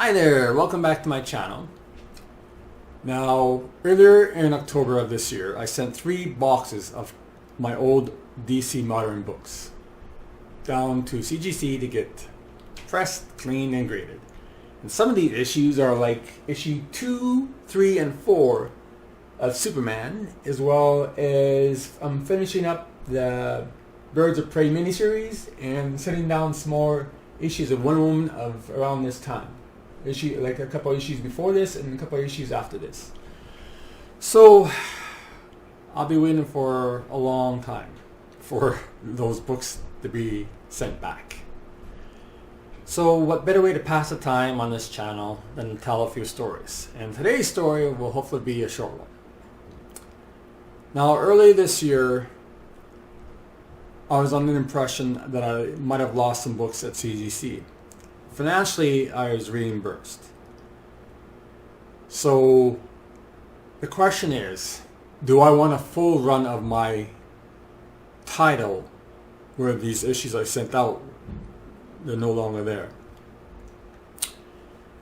Hi there, welcome back to my channel. Now, earlier in October of this year, I sent 3 boxes of my old DC Modern books down to CGC to get pressed, cleaned, and graded. And some of these issues are like issue 2, 3, and 4 of Superman, as well as I'm finishing up the Birds of Prey miniseries and setting down some more issues of Wonder Woman of around this time. Like a couple of issues before this and a couple of issues after this. So I'll be waiting for a long time for those books to be sent back. So what better way to pass the time on this channel than to tell a few stories? And today's story will hopefully be a short one. Now, early this year, I was under the impression that I might have lost some books at CGC. Financially, I was reimbursed. So the question is, do I want a full run of my title where these issues I sent out, they're no longer there?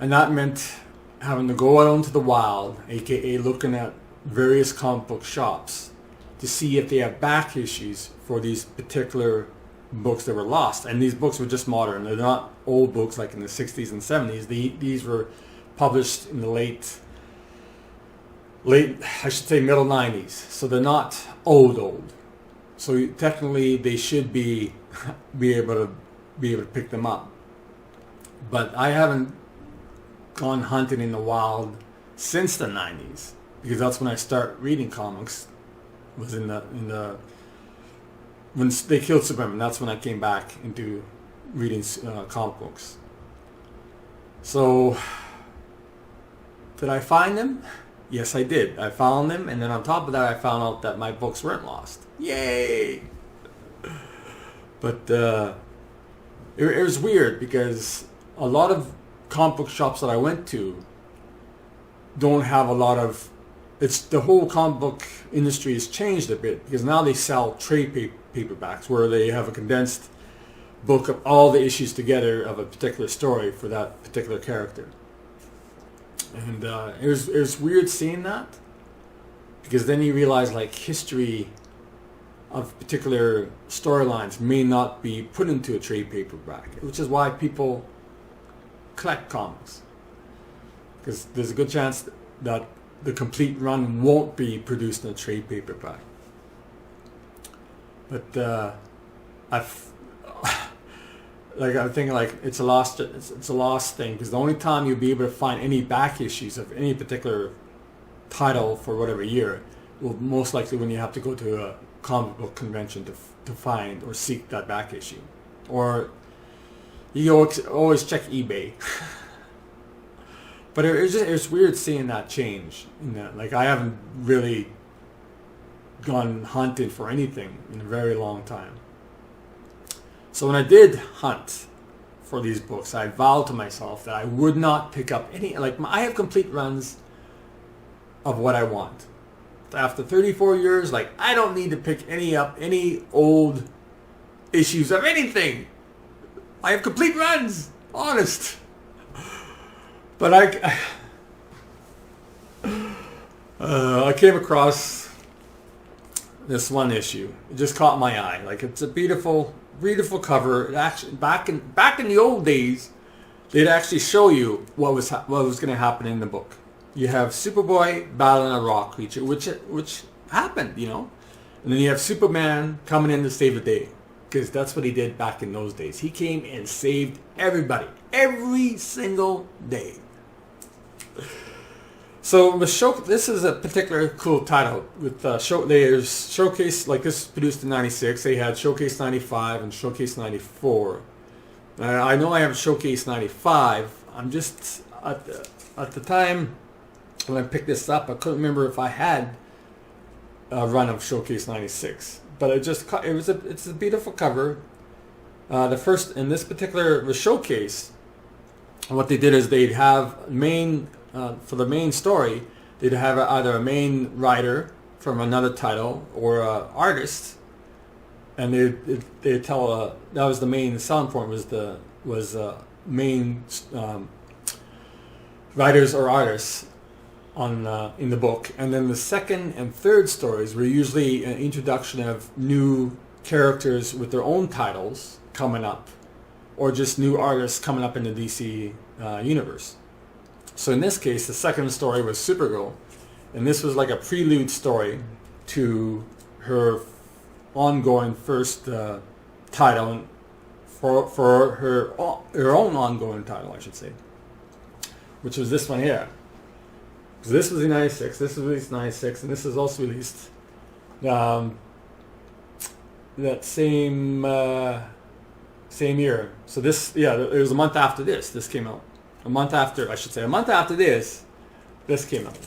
And that meant having to go out into the wild, aka looking at various comic book shops to see if they have back issues for these particular books that were lost. And these books were just modern. They're not old books like in the 60s and 70s. These were published in the late, I should say middle 90s. So they're not old. So technically they should be able to pick them up. But I haven't gone hunting in the wild since the 90s, because that's when I started reading comics. Was in the when they killed Superman. That's when I came back into reading comic books. So, did I find them? Yes, I did. I found them, and then on top of that, I found out that my books weren't lost. Yay! But it was weird because a lot of comic book shops that I went to don't have a lot of. It's the whole comic book industry has changed a bit, because now they sell trade paperbacks where they have a condensed book of all the issues together of a particular story for that particular character. And it was weird seeing that, because then you realize like history of particular storylines may not be put into a trade paperback, which is why people collect comics, because there's a good chance that the complete run won't be produced in a trade paperback. But I'm thinking like it's a lost thing, because the only time you'll be able to find any back issues of any particular title for whatever year will most likely when you have to go to a comic book convention to find or seek that back issue, or you always check eBay. But it was weird seeing that change. Like, I haven't really gone hunting for anything in a very long time. So when I did hunt for these books, I vowed to myself that I would not pick up any. Like, I have complete runs of what I want. After 34 years, like, I don't need to pick any old issues of anything. I have complete runs, honest. But I came across this one issue. It just caught my eye. Like, it's a beautiful cover. It actually, back in the old days, they'd actually show you what was going to happen in the book. You have Superboy battling a rock creature, which happened, And then you have Superman coming in to save the day, because that's what he did back in those days. He came and saved everybody every single day. So this is a particular cool title with there's Showcase, like this produced in 96. They had Showcase 95 and Showcase 94. I know I have Showcase 95. I'm just at the time when I picked this up, I couldn't remember if I had a run of Showcase 96. But it's a beautiful cover. The first in this particular Showcase, what they did is they'd have for the main story, they'd have either a main writer from another title or an artist, and they tell that was the main selling point, was main writers or artists on in the book, and then the second and third stories were usually an introduction of new characters with their own titles coming up, or just new artists coming up in the DC universe. So in this case, the second story was Supergirl, and this was like a prelude story to her ongoing first title, for her own ongoing title, I should say, which was this one here. So this was in '96. This was released in '96, and this is also released that same year. So this, yeah, it was a month after this. This came out. A month after this came out,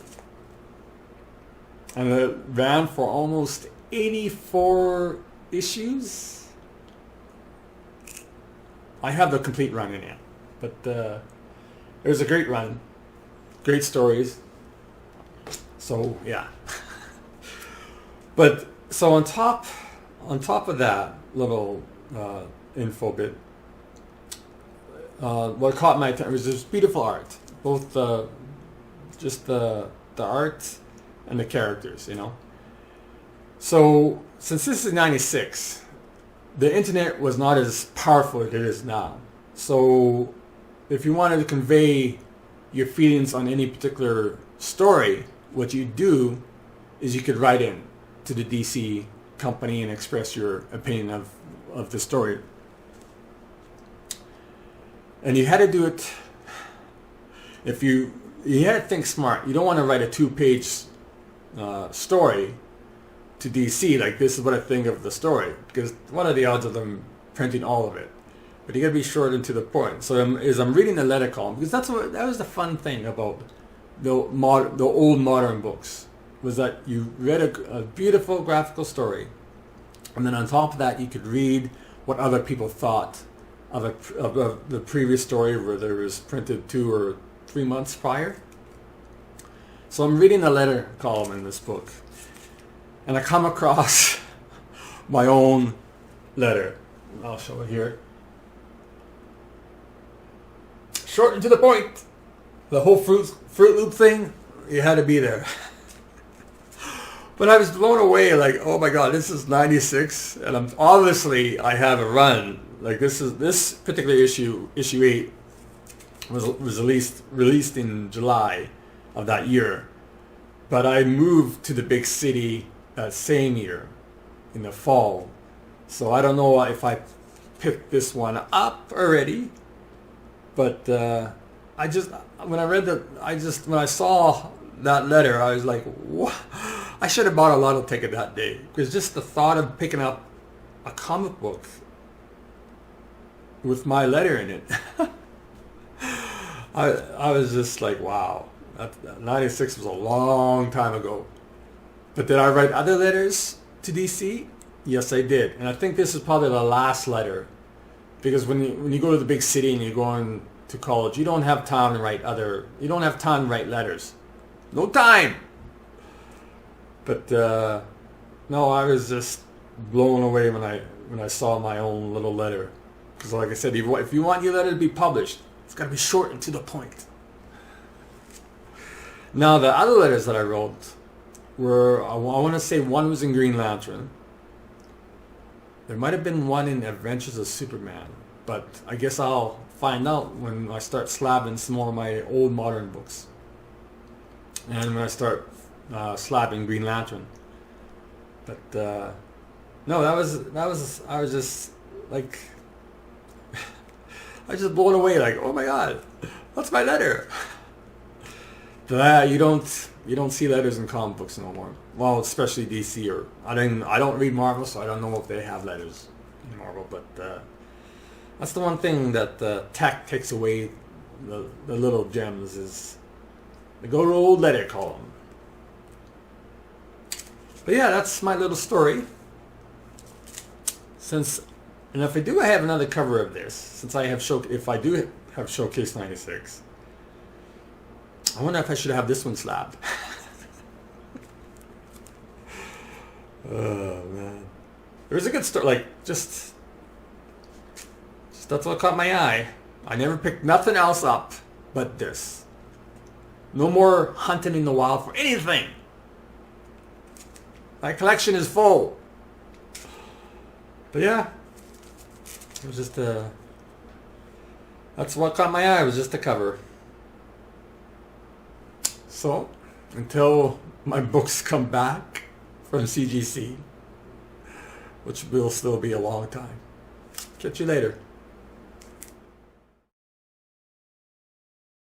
and it ran for almost 84 issues. I have the complete run in it, but it was a great run, great stories. So yeah, but so on top of that little info bit, what caught my attention was this beautiful art, both just the art and the characters, you know. So since this is '96, the internet was not as powerful as it is now. So if you wanted to convey your feelings on any particular story, what you do is you could write in to the DC company and express your opinion of the story. And you had to do it, if you had to think smart. You don't want to write a 2-page story to DC, like, this is what I think of the story, because what are the odds of them printing all of it? But you got to be short and to the point. So I'm reading the letter column, because that was the fun thing about the old modern books, was that you read a beautiful graphical story, and then on top of that you could read what other people thought of the previous story, whether it was printed 2 or 3 months prior. So I'm reading the letter column in this book, and I come across my own letter. I'll show it here. Short and to the point. The whole Fruit Loop thing, you had to be there. But I was blown away, like, oh my God, this is '96, and I have a run. Like, this particular issue 8, was released in July of that year. But I moved to the big city that same year, in the fall. So I don't know if I picked this one up already, but when I saw that letter, I was like, what? I should have bought a lotto ticket that day, because just the thought of picking up a comic book with my letter in it, I was just like, wow. 96 was a long time ago. But did I write other letters to DC? Yes, I did. And I think this is probably the last letter, because when you go to the big city and you're going to college, you don't have time to write letters. No time. But no, I was just blown away when I saw my own little letter. Because like I said, if you want your letter to be published, it's got to be short and to the point. Now, the other letters that I wrote were, I want to say one was in Green Lantern. There might have been one in Adventures of Superman, but I guess I'll find out when I start slabbing some more of my old modern books. And when I start slabbing Green Lantern. But no, I was just like, I was just blown away, like, oh my God, that's my letter. But you don't see letters in comic books no more. Well, especially DC, or I don't read Marvel, so I don't know if they have letters in Marvel. But that's the one thing that tech takes away, the little gems, is the good old letter column. But yeah, that's my little story. And if I do have another cover of this, since if I do have Showcase '96, I wonder if I should have this one slabbed. Oh man, it was a good story. Like, just that's what caught my eye. I never picked nothing else up but this. No more hunting in the wild for anything. My collection is full. But yeah, it was just that's what caught my eye. It was just a cover. So, until my books come back from CGC, which will still be a long time. Catch you later.